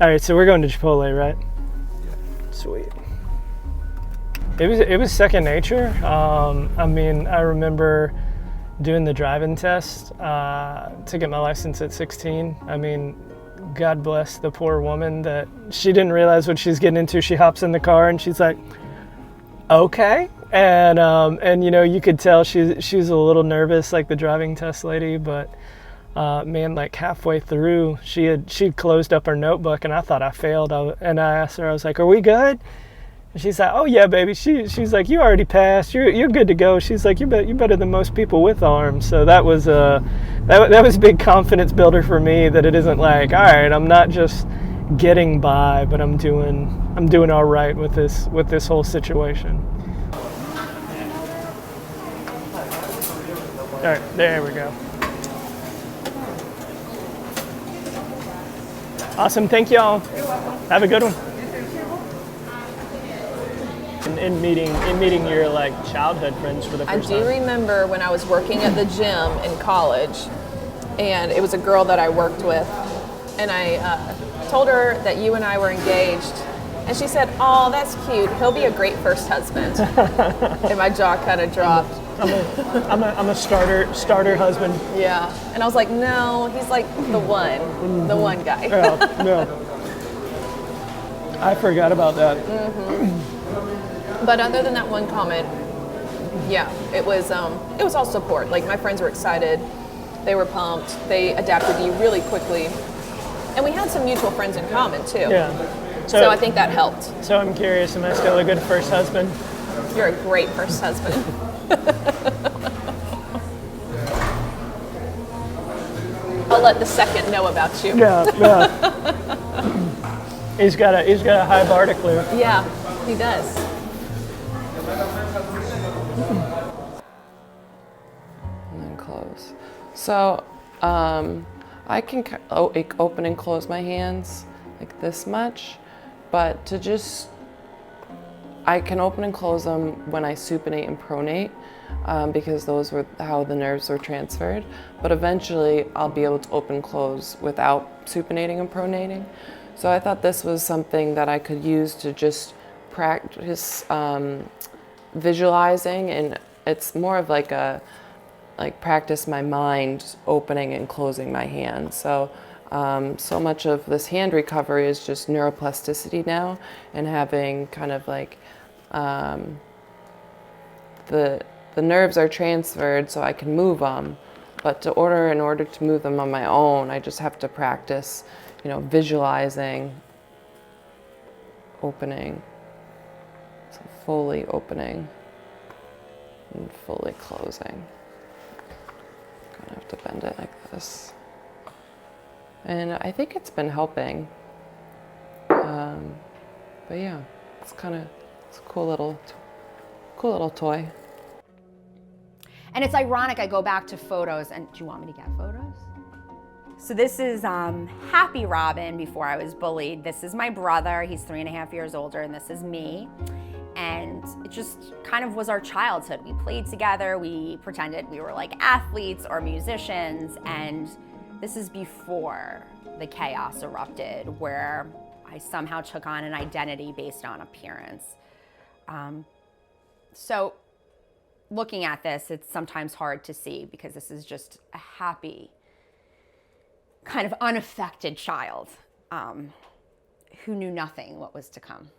All right, so we're going to Chipotle, right? Yeah. Sweet. It was second nature. I mean, I remember doing the driving test to get my license at 16. I mean, God bless the poor woman that she didn't realize what she's getting into. She hops in the car and she's like, okay. And you know, you could tell she was a little nervous, like the driving test lady, but man, like halfway through, she'd closed up her notebook and I thought I failed. And I asked her, I was like, are we good? And she's like, oh yeah, baby. She's like, you already passed. You're good to go. She's like, you're better than most people with arms. So that was that was a big confidence builder for me, that it isn't like, all right, I'm not just getting by, but I'm doing all right with this whole situation. All right, there we go. Awesome, thank y'all. Have a good one. In meeting your like childhood friends for the first time. I do remember when I was working at the gym in college, and it was a girl that I worked with, and I told her that you and I were engaged, and she said, "Oh, that's cute. He'll be a great first husband." And my jaw kind of dropped. I'm a starter husband. Yeah, and I was like, no, he's like the one guy. Yeah. I forgot about that. But other than that one comment, yeah, it was all support. Like, my friends were excited, they were pumped, they adapted to you really quickly, and we had some mutual friends in common too. Yeah. So I think that helped. So I'm curious, am I still a good first husband? You're a great first husband. I'll let the second know about you. Yeah. He's got a high bar to clear. Yeah, he does. And then close. So I can open and close my hands like this much, but I can open and close them when I supinate and pronate, because those were how the nerves were transferred. But eventually I'll be able to open and close without supinating and pronating. So I thought this was something that I could use to just practice visualizing, and it's more of like practice my mind opening and closing my hand. So so much of this hand recovery is just neuroplasticity now, and having kind of like the nerves are transferred so I can move them, but in order to move them on my own, I just have to practice, you know, visualizing opening, so fully opening and fully closing. I'm gonna have to bend it like this. And I think it's been helping. But yeah, it's a cool little toy. And it's ironic, I go back to photos, and do you want me to get photos? So this is Happy Robin before I was bullied. This is my brother, he's 3.5 years older, and this is me. And it just kind of was our childhood. We played together, we pretended we were like athletes or musicians, and this is before the chaos erupted, where I somehow took on an identity based on appearance. So looking at this, it's sometimes hard to see because this is just a happy, kind of unaffected child who knew nothing what was to come.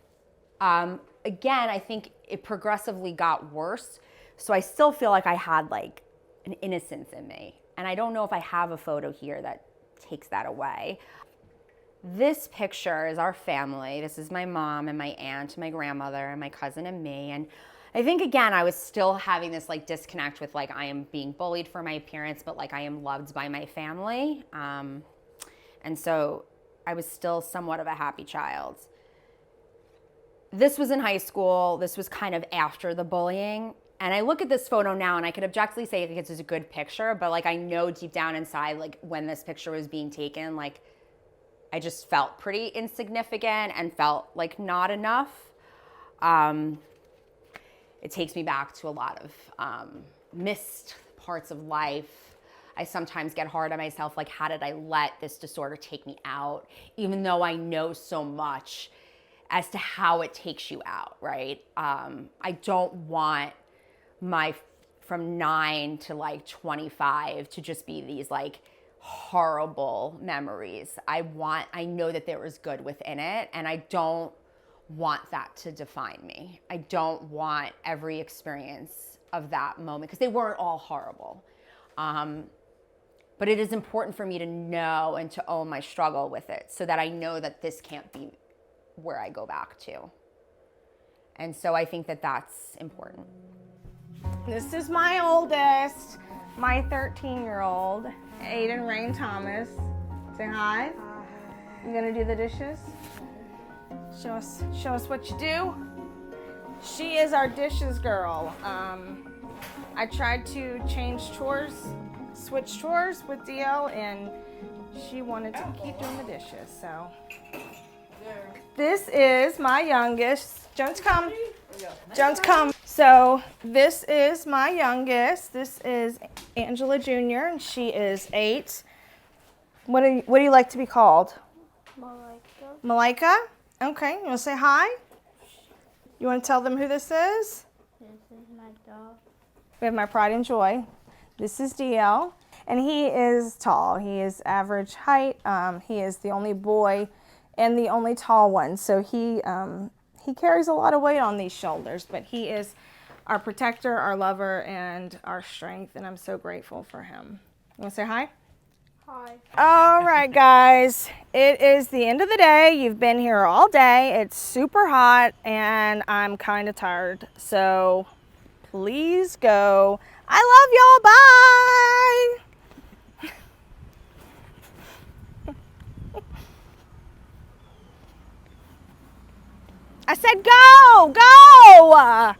Again, I think it progressively got worse. So I still feel like I had like an innocence in me. And I don't know if I have a photo here that takes that away. This picture is our family. This is my mom and my aunt, my grandmother, and my cousin and me. And I think, again, I was still having this like disconnect with like I am being bullied for my appearance, but like I am loved by my family. And so I was still somewhat of a happy child. This was in high school. This was kind of after the bullying. And I look at this photo now and I could objectively say it's a good picture, but like I know deep down inside, like when this picture was being taken, like I just felt pretty insignificant and felt like not enough. It takes me back to a lot of missed parts of life. I sometimes get hard on myself, like, how did I let this disorder take me out, even though I know so much as to how it takes you out, right? I don't want my from 9 to like 25 to just be these like horrible memories. I know that there was good within it, and I don't want that to define me. I don't want every experience of that moment, because they weren't all horrible. But it is important for me to know and to own my struggle with it, so that I know that this can't be where I go back to. And so I think that that's important. This is my oldest, my 13-year-old, Aiden Rain Thomas. Say hi. You gonna do the dishes? Show us what you do. She is our dishes girl. I tried to switch chores with DL, and she wanted to keep doing the dishes, so. This is my youngest. Jones, come. Jones, come. So this is my youngest. This is Angela Jr., and she is 8. What do you like to be called? Malika. Malika? Okay, you want to say hi? You want to tell them who this is? This is my dog. We have my pride and joy. This is DL, and he is tall. He is average height. He is the only boy and the only tall one, so he carries a lot of weight on these shoulders, but he is our protector, our lover, and our strength, and I'm so grateful for him. You want to say hi? Hi. All right, guys, it is the end of the day. You've been here all day. It's super hot, and I'm kind of tired, so please go. I love y'all. Bye. I said go, go!